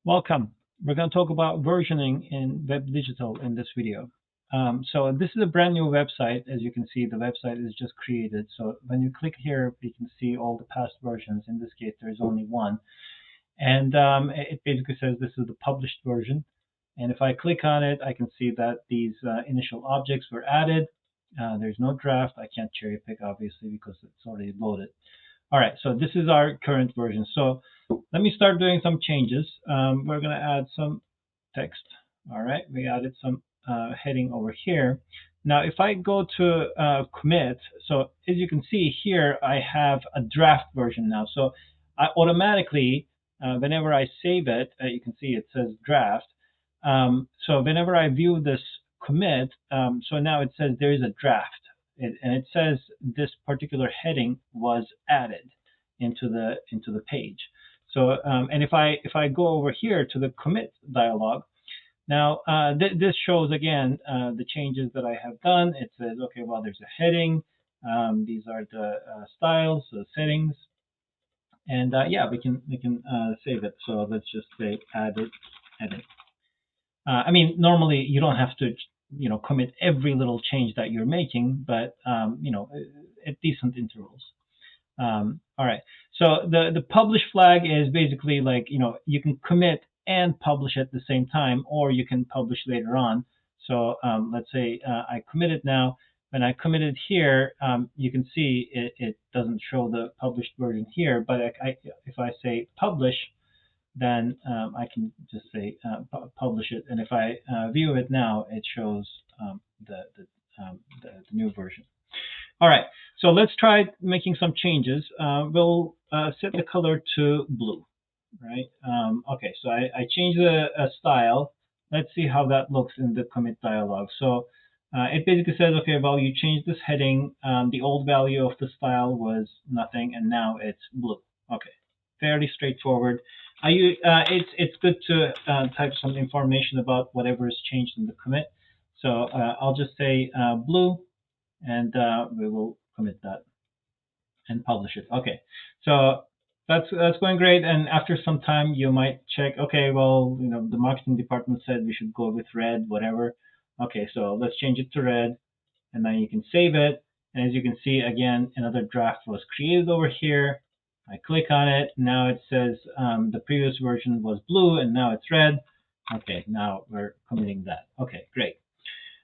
Welcome. We're going to talk about versioning in WebDigital in this video. So this is a brand new website. As you can see, the website is just created. So when you click here, you can see all the past versions. In this case, there's only one. And it basically says this is the published version. And if I click on it, I can see that these initial objects were added. There's no draft. I can't cherry pick, obviously, because it's already loaded. All right, so this is our current version. So let me start doing some changes. We're going to add some text. All right, we added some heading over here. Now, if I go to commit, so as you can see here, I have a draft version now. So I automatically, whenever I save it, you can see it says draft. So whenever I view this commit, so now it says there is a draft. And it says this particular heading was added into the page. So and if I go over here to the commit dialog, now this shows again the changes that I have done. It says, okay, well, there's a heading. These are the styles, the settings, and yeah, we can save it. So let's just say edit. I mean, normally you don't have to commit every little change that you're making, but at decent intervals. All right. So the publish flag is basically like you can commit and publish at the same time, or you can publish later on. So let's say I commit it now. When I commit it here, you can see it doesn't show the published version here. But if I say publish, then I can just say publish it, and if I view it now, it shows the new version. All right, so let's try making some changes. We'll set the color to blue, right? Okay, so I changed the style. Let's see how that looks in the commit dialog. So it basically says, okay, well, you changed this heading. The old value of the style was nothing, and now it's blue. Okay, fairly straightforward. It's good to type some information about whatever is changed in the commit. So I'll just say blue, and we will commit that and publish it. Okay, so that's going great. And after some time, you might check. Okay, well, the marketing department said we should go with red, whatever. Okay, so let's change it to red, and then you can save it. And as you can see, again, another draft was created over here. I click on it. Now it says the previous version was blue, and now it's red. Okay, now we're committing that. Okay, great.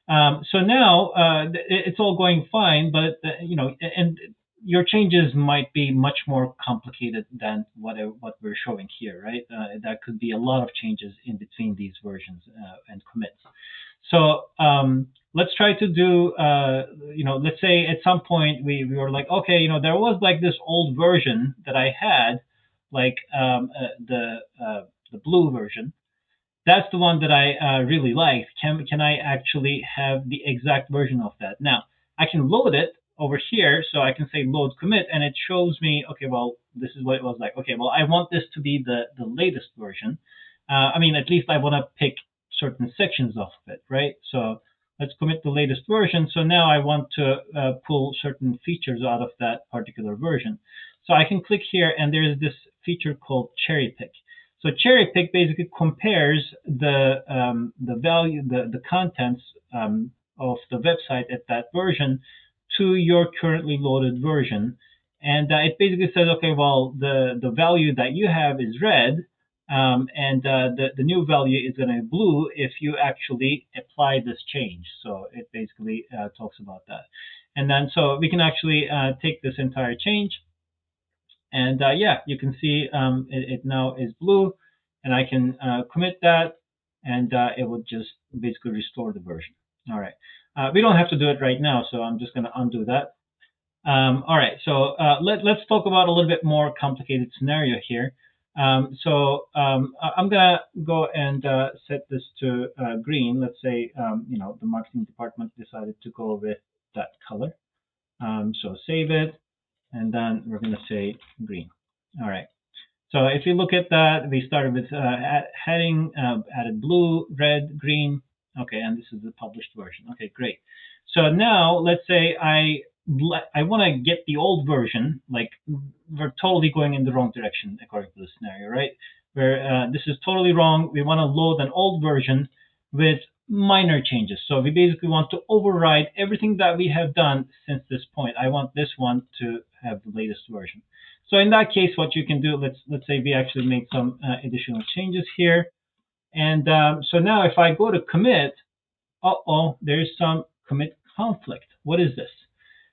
So now it's all going fine, but and your changes might be much more complicated than what we're showing here, right? That could be a lot of changes in between these versions and commits. So let's try to do, let's say at some point we were like, okay, there was like this old version that I had, like the blue version. That's the one that I really liked. Can I actually have the exact version of that? Now, I can load it over here, so I can say load commit, and it shows me, okay, well, this is what it was like. Okay, well, I want this to be the latest version. I mean, at least I want to pick certain sections of it, right? So let's commit the latest version. So now I want to pull certain features out of that particular version. So I can click here, and there's this feature called cherry pick. So cherry pick basically compares the value, the contents of the website at that version to your currently loaded version, and it basically says, okay, well, the value that you have is red, and the new value is going to be blue if you actually apply this change. So it basically talks about that, and then so we can actually take this entire change. And yeah, you can see it now is blue, and I can commit that, and it will just basically restore the version. All right. We don't have to do it right now, so I'm just going to undo that. All right, so let's talk about a little bit more complicated scenario here. So I'm going to go and set this to green. Let's say the marketing department decided to go with that color. So save it, and then we're going to say green. All right. So if you look at that, we started with heading, added blue, red, green. Okay, and this is the published version. Okay, great. So now let's say I want to get the old version. Like, we're totally going in the wrong direction according to the scenario, right? where this is totally wrong. We want to load an old version with minor changes. So we basically want to override everything that we have done since this point. I want this one to have the latest version. So in that case, what you can do, let's say we actually made some additional changes here. And so now if I go to commit, there's some commit conflict. What is this?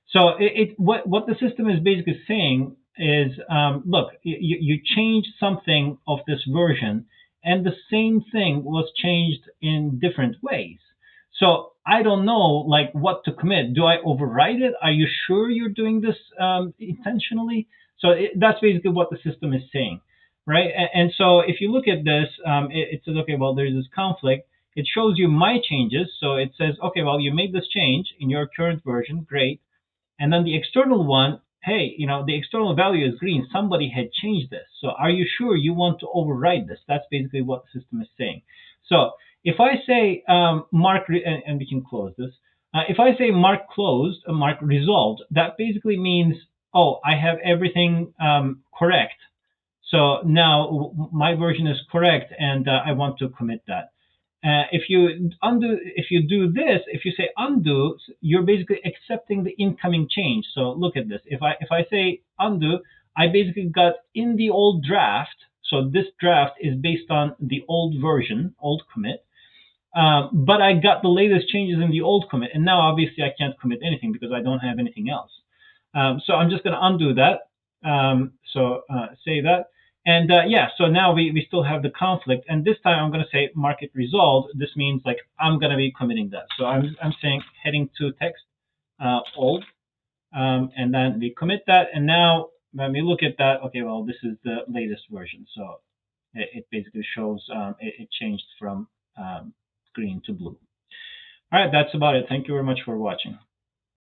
So what the system is basically saying is, look, you changed something of this version, and the same thing was changed in different ways. So I don't know, like, what to commit. Do I override it? Are you sure you're doing this intentionally? So that's basically what the system is saying, right? And so if you look at this, it says, okay, well, there's this conflict. It shows you my changes. So it says, okay, well, you made this change in your current version. Great. And then the external one, hey, the external value is green. Somebody had changed this. So are you sure you want to override this? That's basically what the system is saying. So if I say mark, and we can close this. If I say mark closed, mark resolved, that basically means, oh, I have everything correct. So now my version is correct, and I want to commit that. If you do this, if you say undo, you're basically accepting the incoming change. So look at this. If I say undo, I basically got in the old draft. So this draft is based on the old version, old commit. But I got the latest changes in the old commit, and now obviously I can't commit anything because I don't have anything else. So I'm just going to undo that. Save that. And yeah, so now we still have the conflict, and this time I'm going to say mark it resolved. This means like I'm going to be committing that. So I'm saying heading to text old, and then we commit that. And now when we look at that, okay, well, this is the latest version. So it basically shows it changed from green to blue. All right, that's about it. Thank you very much for watching.